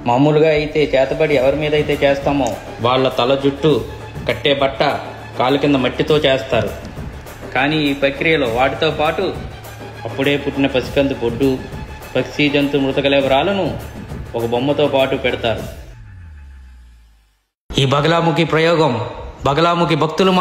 మామూలుగా అయితే చేతబడి ఎవరి మీద అయితే చేస్తామో వాళ్ళ తల జుట్టు కట్టే బట్ట కాలు కింద మట్టితో చేస్తారు. కానీ ఈ ప్రక్రియలో వాటితో పాటు అప్పుడే పుట్టిన పసికందు బొడ్డు, పక్షి జంతు మృతకలేవరాలను ఒక బొమ్మతో పాటు పెడతారు. ఈ బగలాముఖి ప్రయోగం బగలాముఖి భక్తులు